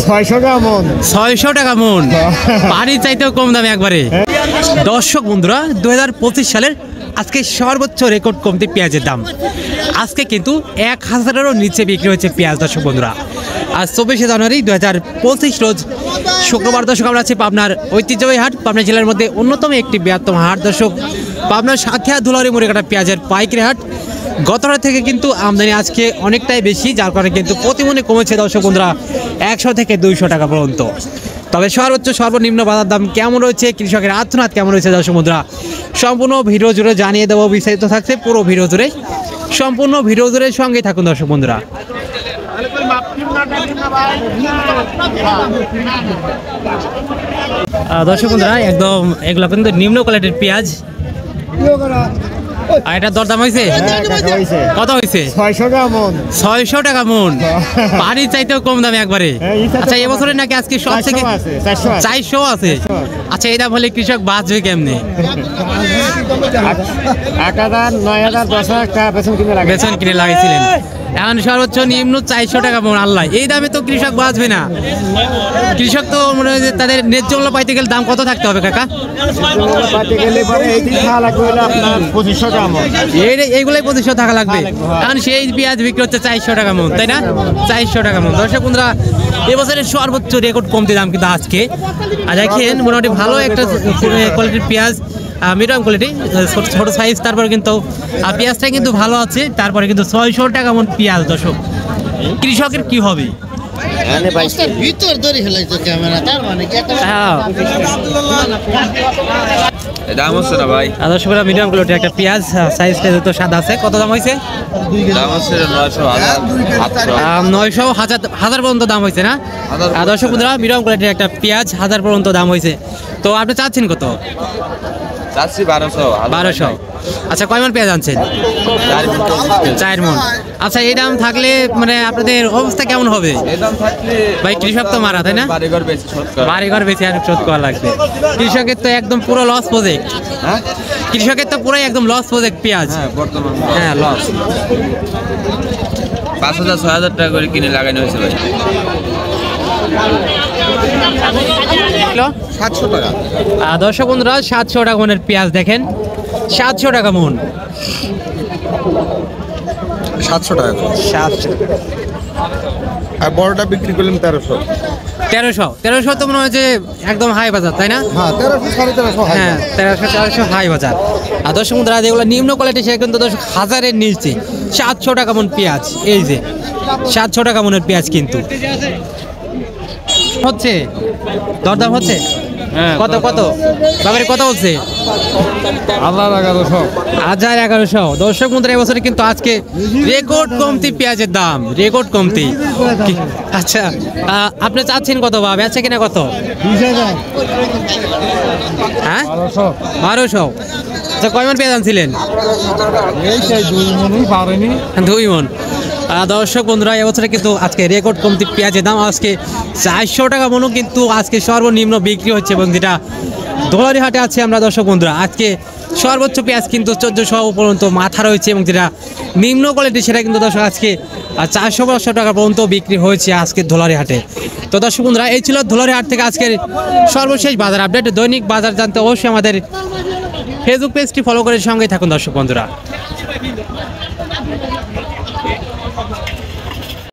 600 টাকা মন। 600 টাকা মন, পানির চাইতেও কম দামে একবারে। দর্শক বন্ধুরা, 2025 সালের আজকে সর্বোচ্চ রেকর্ড কমতি পেঁয়াজের দাম। আজকে কিন্তু 1000-এরও নিচে বিক্রি হচ্ছে পেঁয়াজ। দর্শক বন্ধুরা, আজ 24শে জানুয়ারি 2025 রোজ শুক্রবার। দর্শক, আমরা আছি পাবনার ঐতিহ্যবাহী হাট, পাবনা জেলার মধ্যে অন্যতম একটি বৃহত্তম হাট। দর্শক, পাবনার সাথিয়া ধুলারি মুড়ে কাটা পেঁয়াজের পাইকারি হাট। গতরাত থেকে কিন্তু আমদানি আজকে অনেকটাই বেশি, যার কারণে কিন্তু প্রতিমনে কমেছে দর্শক বন্ধুরা 100 থেকে 200 টাকা পর্যন্ত। তবে সর্বোচ্চ সর্বনিম্ন বাজার দাম কেমন রয়েছে, কৃষকের আর্তনাদ কেমন রয়েছে দর্শক বন্ধুরা, সম্পূর্ণ ভিডিও জুড়ে জানিয়ে দেবো। বিস্তারিত থাকছে পুরো ভিডিও জুড়ে, সম্পূর্ণ ভিডিও জুড়ে সঙ্গেই থাকুন দর্শক বন্ধুরা। দর্শক বন্ধুরা, একদম এগুলো কিন্তু নিম্ন কোয়ালিটির পেঁয়াজ। আর এটা দরদাম হয়েছে কত হয়েছে? 600 টাকা মন। 600 টাকা মন, পানির চাইতেও কম দামে একবারে। আচ্ছা, এবছরে নাকি আজকে সব থেকে 400 আছে। আচ্ছা, এই দাম হলে কৃষক বাঁচবে কেমনে? 1000, 9000, 10,000 টাকা বেতন কিনে লাগাইছিলেন। এখন সর্বোচ্চ নিম্ন 400 টাকা মন। আল্লাহ, এই দামে তো কৃষক বাঁচবে না। কৃষক তো মনে হয় যে তাদের ন্যায্য মূল্য পাইতে গেলে দাম কত থাকতে হবে কাকা? এইগুলাই 2500 টাকা লাগবে। কারণ সেই পেঁয়াজ বিক্রি হচ্ছে 400 টাকা মন, তাই না? 400 টাকা মন। দর্শক বন্ধুরা, এবছরের সর্বোচ্চ রেকর্ড কমতি দাম কিন্তু আজকে। আর দেখেন, মোটামুটি ভালো একটা কোয়ালিটির পেঁয়াজ, মিডিয়াম কোয়ালিটি, ছোট সাইজ। তারপরে কিন্তু পেঁয়াজটা কিন্তু ভালো আছে। তারপরে কিন্তু 600 টাকা মন পেঁয়াজ। দর্শক, কৃষকের কি হবে? দাম হচ্ছে না ভাই। দর্শক, মিডিয়াম কোয়ালিটির একটা পেঁয়াজ, সাইজটা তো সাদা আছে। কত দাম হয়েছে? দাম হচ্ছে 900, 1000 পর্যন্ত দাম হয়েছে না? দর্শক বন্ধুরা, মিডিয়াম কোয়ালিটির একটা পেঁয়াজ 1000 পর্যন্ত দাম হয়েছে। তো আপনি চাচ্ছেন কত? চাচ্ছি 1200। আচ্ছা, কয় মন পেঁয়াজ আনছেন? 4 মন। আচ্ছা, এই দাম থাকলে মানে আপনাদের অবস্থা কেমন হবে ভাই? কৃষক তো মারা, তাই না? বাড়িঘর বেশি আর শোধ করা লাগবে। কৃষকের তো একদম পুরো লস প্রজেক্ট। কৃষকের তো পুরোই একদম লস প্রজেক্ট পেঁয়াজ। হ্যাঁ, লস। 5000-6000 টাকা করে কিনে লাগানো হয়েছে ভাই। 700 টাকা। দর্শক বন্ধুরা, 700 টাকা মনের পেঁয়াজ দেখেন, 700 টাকা মন। 700 টাকা। 700। আর বড়টা বিক্রি করলাম 1300। 1300 তো মনে হয় যে একদম হাই বাজার, তাই না? হ্যাঁ, 1300, 1350। হ্যাঁ, 1300-400 হাই বাজার। আর দর্শক বন্ধুরা, যেগুলো নিম্ন কোয়ালিটি সে কিন্তু 1000-এর নিচে 700 টাকা মন পেঁয়াজ। এই যে 700 টাকা মনের পেঁয়াজ কিন্তু হচ্ছে, দরদাম হচ্ছে। কত কত বাবার কত হচ্ছে? 1100। দর্শক বন্ধুরা, এবছরে কিন্তু আজকে রেকর্ড কমতি পেঁয়াজের দাম, রেকর্ড কমতি। আচ্ছা, আপনি চাচ্ছেন কত বা বেচা কিনা কত? 20,000। হ্যাঁ, 1200। আচ্ছা, কয় মন পেঁয়াজ আনছিলেন? 2 মন। দর্শক বন্ধুরা, এবছরে কিন্তু আজকে রেকর্ড কমতি পেঁয়াজের দাম। আজকে 400 টাকা মনও কিন্তু আজকে সর্বনিম্ন বিক্রি হচ্ছে, এবং যেটা ধোলারি হাটে আছে আমরা দর্শক বন্ধুরা, আজকে সর্বোচ্চ পেঁয়াজ কিন্তু 1400 পর্যন্ত মাথা রয়েছে, এবং যেটা নিম্ন কোয়ালিটি সেটা কিন্তু দর্শক আজকে 400-500 টাকা পর্যন্ত বিক্রি হয়েছে আজকে ধোলারি হাটে। তো দর্শক বন্ধুরা, এই ছিল ধোলারি হাট থেকে আজকের সর্বশেষ বাজার আপডেট। দৈনিক বাজার জানতে অবশ্যই আমাদের ফেসবুক পেজটি ফলো করে সঙ্গেই থাকুন দর্শক বন্ধুরা।